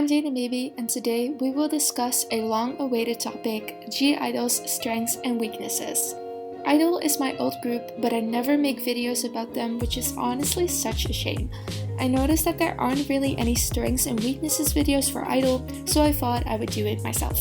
I'm Jane Baby, and today we will discuss a long-awaited topic, G-Idol's strengths and weaknesses. I-DLE is my old group, but I never make videos about them, which is honestly such a shame. I noticed that there aren't really any strengths and weaknesses videos for I-DLE, so I thought I would do it myself.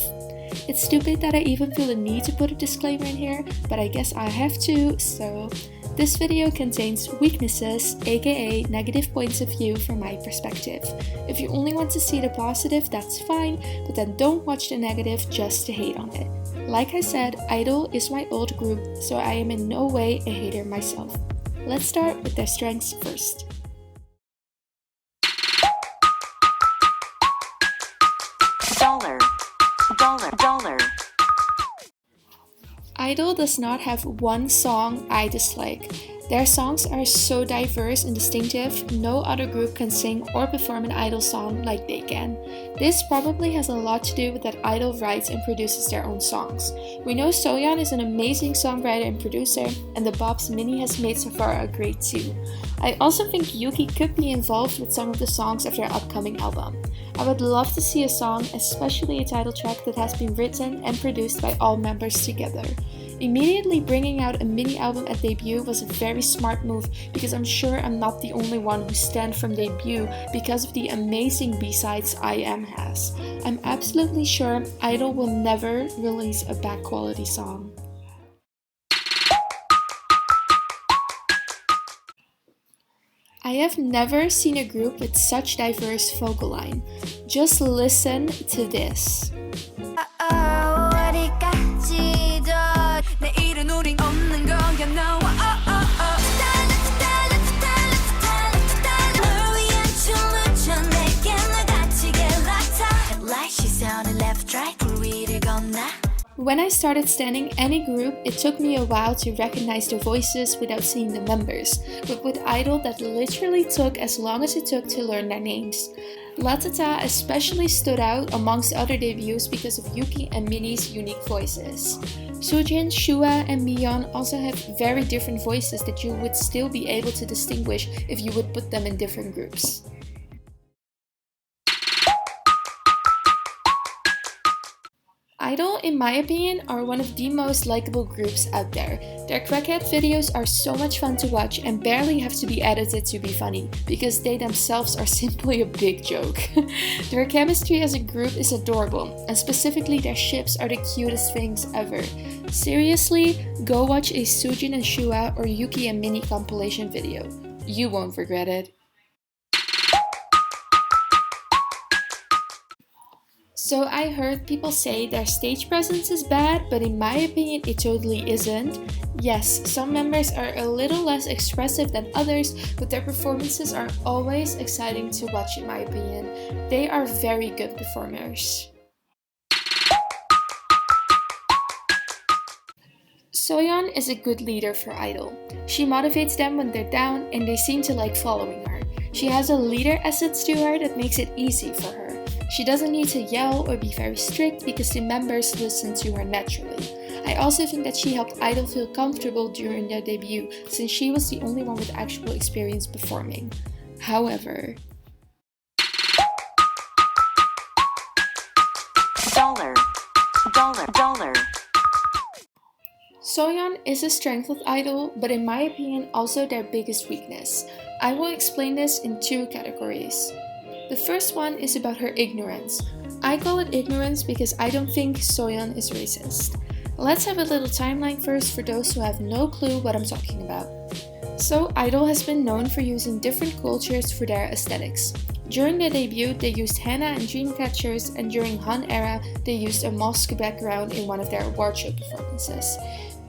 It's stupid that I even feel the need to put a disclaimer in here, but I guess I have to, so... This video contains weaknesses, aka negative points of view from my perspective. If you only want to see the positive, that's fine, but then don't watch the negative just to hate on it. Like I said, I-DLE is my old group, so I am in no way a hater myself. Let's start with their strengths first. Dollar. I-DLE does not have one song I dislike. Their songs are so diverse and distinctive, no other group can sing or perform an I-DLE song like they can. This probably has a lot to do with that I-DLE writes and produces their own songs. We know Soyeon is an amazing songwriter and producer, and the bops Minnie has made so far are great too. I also think Yuki could be involved with some of the songs of their upcoming album. I would love to see a song, especially a title track that has been written and produced by all members together. Immediately bringing out a mini album at debut was a very smart move because I'm sure I'm not the only one who stand from debut because of the amazing B-sides I.M has. I'm absolutely sure I-DLE will never release a bad quality song. I have never seen a group with such diverse vocal line. Just listen to this. When I started standing any group, it took me a while to recognize their voices without seeing the members, but with I-DLE that literally took as long as it took to learn their names. Latata especially stood out amongst other debuts because of Yuki and Minnie's unique voices. Soojin, Shua, and Miyeon also have very different voices that you would still be able to distinguish if you would put them in different groups. I-DLE, in my opinion, are one of the most likable groups out there. Their crackhead videos are so much fun to watch and barely have to be edited to be funny, because they themselves are simply a big joke. Their chemistry as a group is adorable, and specifically their ships are the cutest things ever. Seriously, go watch a Soojin and Shua or Yuki and Minnie compilation video. You won't regret it. So I heard people say their stage presence is bad, but in my opinion it totally isn't. Yes, some members are a little less expressive than others, but their performances are always exciting to watch in my opinion. They are very good performers. Soyeon is a good leader for I-DLE. She motivates them when they're down and they seem to like following her. She has a leader essence to her that makes it easy for her. She doesn't need to yell or be very strict because the members listen to her naturally. I also think that she helped I-DLE feel comfortable during their debut since she was the only one with actual experience performing. However... Dollar. Soyeon is a strength of I-DLE, but in my opinion also their biggest weakness. I will explain this in two categories. The first one is about her ignorance. I call it ignorance because I don't think Soyeon is racist. Let's have a little timeline first for those who have no clue what I'm talking about. So I-DLE has been known for using different cultures for their aesthetics. During their debut, they used henna and dream catchers, and during Han era, they used a mosque background in one of their award show performances.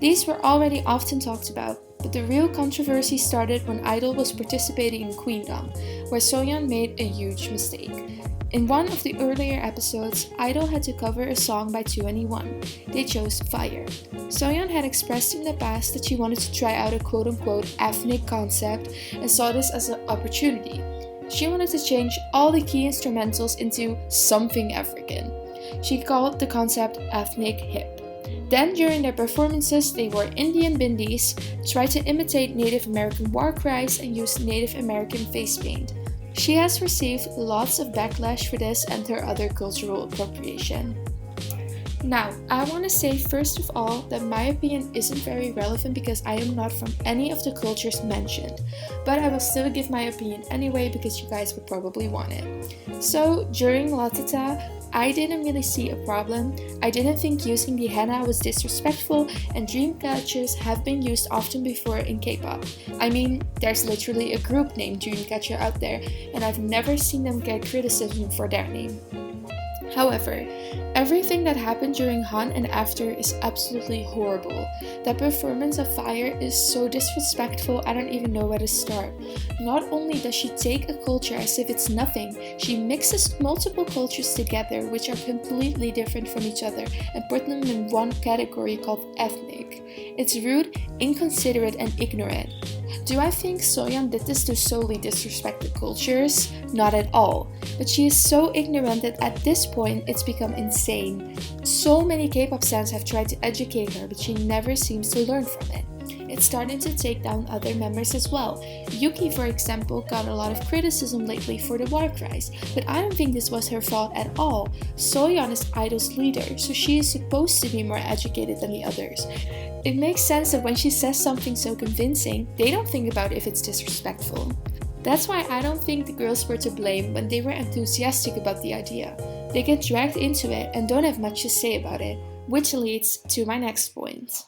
These were already often talked about, but the real controversy started when I-DLE was participating in Queendom, where Soyeon made a huge mistake. In one of the earlier episodes, I-DLE had to cover a song by 2NE1. They chose Fire. Soyeon had expressed in the past that she wanted to try out a quote-unquote ethnic concept and saw this as an opportunity. She wanted to change all the key instrumentals into something African. She called the concept ethnic hip. Then during their performances, they wore Indian bindis, tried to imitate Native American war cries, and used Native American face paint. She has received lots of backlash for this and her other cultural appropriation. Now, I want to say first of all that my opinion isn't very relevant because I am not from any of the cultures mentioned, but I will still give my opinion anyway because you guys would probably want it. So, during Latata, I didn't really see a problem. I didn't think using the henna was disrespectful, and dream catchers have been used often before in K-pop. I mean, there's literally a group named Dreamcatcher out there, and I've never seen them get criticism for their name. However, everything that happened during Han and after is absolutely horrible. That performance of fire is so disrespectful, I don't even know where to start. Not only does she take a culture as if it's nothing, she mixes multiple cultures together which are completely different from each other and put them in one category called ethnic. It's rude, inconsiderate, and ignorant. Do I think Soyeon did this to solely disrespect the cultures? Not at all. But she is so ignorant that at this point it's become insane. So many K-pop fans have tried to educate her, but she never seems to learn from it. It's starting to take down other members as well. Yuki, for example, got a lot of criticism lately for the war cries, but I don't think this was her fault at all. Soyeon is I-DLE's leader, so she is supposed to be more educated than the others. It makes sense that when she says something so convincing, they don't think about if it's disrespectful. That's why I don't think the girls were to blame when they were enthusiastic about the idea. They get dragged into it and don't have much to say about it, which leads to my next point.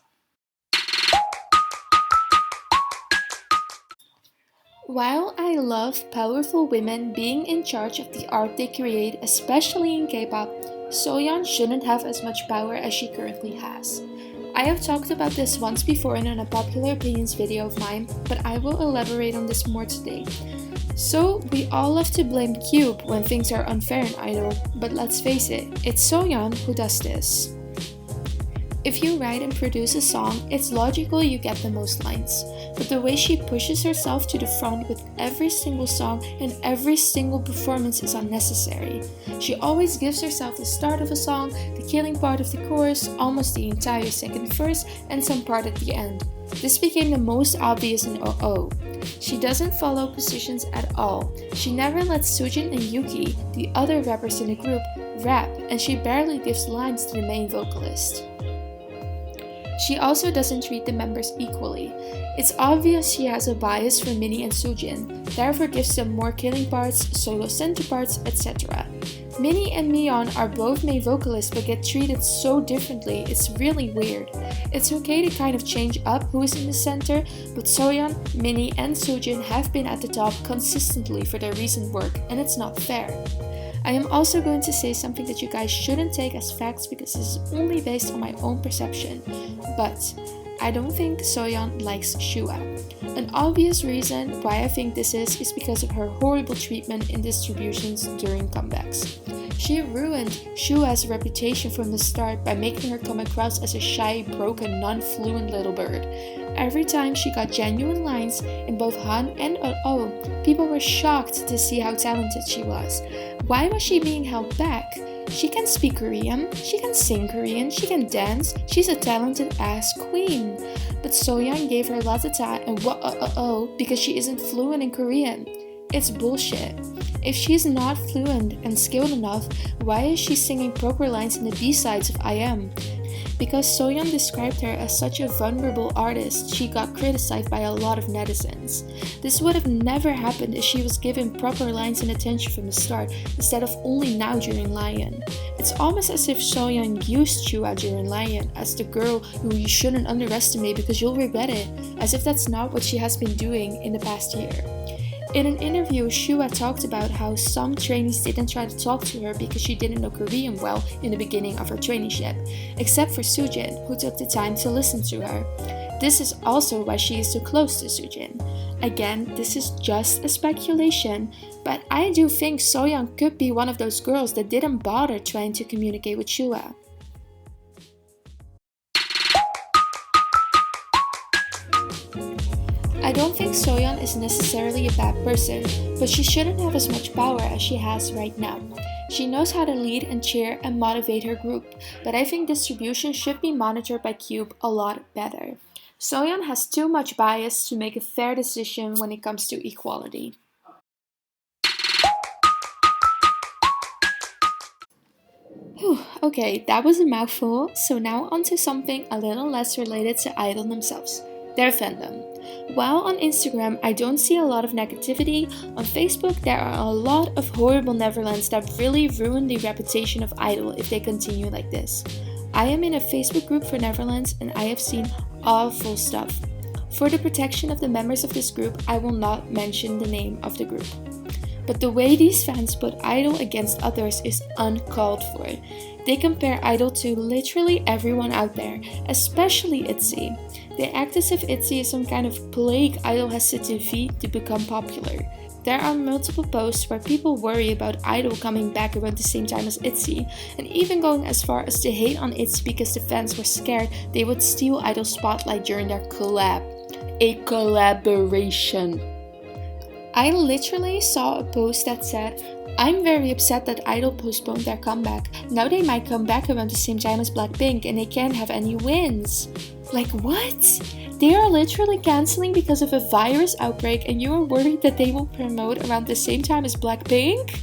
While I love powerful women being in charge of the art they create, especially in K-pop, Soyeon shouldn't have as much power as she currently has. I have talked about this once before in an unpopular opinions video of mine, but I will elaborate on this more today. So, we all love to blame Cube when things are unfair in I-DLE, but let's face it, it's Soyeon who does this. If you write and produce a song, it's logical you get the most lines. But the way she pushes herself to the front with every single song and every single performance is unnecessary. She always gives herself the start of a song, the killing part of the chorus, almost the entire second verse, and some part at the end. This became the most obvious in OO. She doesn't follow positions at all. She never lets Soojin and Yuki, the other rappers in the group, rap, and she barely gives lines to the main vocalist. She also doesn't treat the members equally. It's obvious she has a bias for Minnie and Soojin, therefore gives them more killing parts, solo center parts, etc. Minnie and Miyeon are both main vocalists but get treated so differently, it's really weird. It's okay to kind of change up who is in the center, but Soyeon, Minnie, and Soojin have been at the top consistently for their recent work, and it's not fair. I am also going to say something that you guys shouldn't take as facts because this is only based on my own perception, but I don't think Soyeon likes Shua. An obvious reason why I think this is because of her horrible treatment in distributions during comebacks. She ruined Shua's reputation from the start by making her come across as a shy, broken, non-fluent little bird. Every time she got genuine lines in both Han and Oh, people were shocked to see how talented she was. Why was she being held back? She can speak Korean, she can sing Korean, she can dance, she's a talented ass queen. But Soyeon gave her latata and because she isn't fluent in Korean. It's bullshit. If she's not fluent and skilled enough, why is she singing proper lines in the B-sides of I Am? Because Soyeon described her as such a vulnerable artist, she got criticized by a lot of netizens. This would have never happened if she was given proper lines and attention from the start, instead of only now during Lion. It's almost as if Soyeon used Chua during Lion as the girl who you shouldn't underestimate because you'll regret it, as if that's not what she has been doing in the past year. In an interview, Shua talked about how some trainees didn't try to talk to her because she didn't know Korean well in the beginning of her traineeship, except for Soojin, who took the time to listen to her. This is also why she is so close to Soojin. Again, this is just a speculation, but I do think Soyeon could be one of those girls that didn't bother trying to communicate with Shua. I don't think Soyeon is necessarily a bad person, but she shouldn't have as much power as she has right now. She knows how to lead and cheer and motivate her group, but I think distribution should be monitored by Cube a lot better. Soyeon has too much bias to make a fair decision when it comes to equality. Okay, that was a mouthful, so now onto something a little less related to idol themselves, their fandom. While on Instagram I don't see a lot of negativity, on Facebook there are a lot of horrible Neverlands that really ruin the reputation of idol if they continue like this. I am in a Facebook group for Neverlands and I have seen awful stuff. For the protection of the members of this group, I will not mention the name of the group. But the way these fans put idol against others is uncalled for. They compare idol to literally everyone out there, especially itzy. They act as if itzy is some kind of plague idol has to defeat to become popular. There are multiple posts where people worry about idol coming back around the same time as itzy, and even going as far as to hate on itzy because the fans were scared they would steal idol spotlight during their collab. A collaboration. I literally saw a post that said, "I'm very upset that idol postponed their comeback. Now they might come back around the same time as Blackpink and they can't have any wins." Like what? They are literally cancelling because of a virus outbreak and you are worried that they will promote around the same time as Blackpink?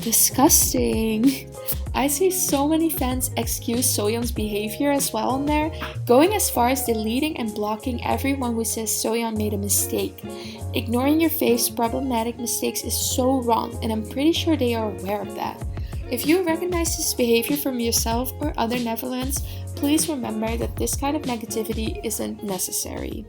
Disgusting. I see so many fans excuse Soyeon's behavior as well on there, going as far as deleting and blocking everyone who says Soyeon made a mistake. Ignoring your fave's problematic mistakes is so wrong, and I'm pretty sure they are aware of that. If you recognize this behavior from yourself or other Neverlands, please remember that this kind of negativity isn't necessary.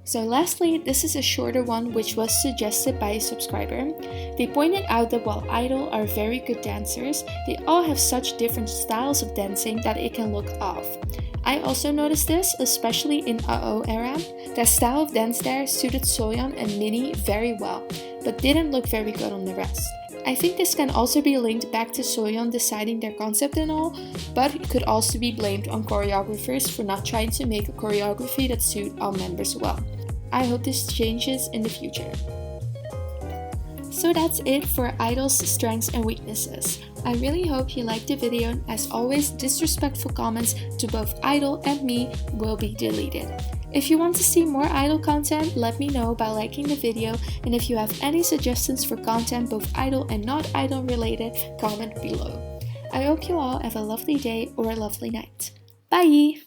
So lastly, this is a shorter one which was suggested by a subscriber. They pointed out that while idol are very good dancers, they all have such different styles of dancing that it can look off. I also noticed this, especially in UO era. Their style of dance there suited Soyeon and Minnie very well, but didn't look very good on the rest. I think this can also be linked back to Soyeon deciding their concept and all, but it could also be blamed on choreographers for not trying to make a choreography that suit all members well. I hope this changes in the future. So that's it for Idol's strengths and weaknesses. I really hope you liked the video, and as always, disrespectful comments to both Idol and me will be deleted. If you want to see more Idol content, let me know by liking the video, and if you have any suggestions for content both Idol and not Idol related, comment below. I hope you all have a lovely day or a lovely night. Bye!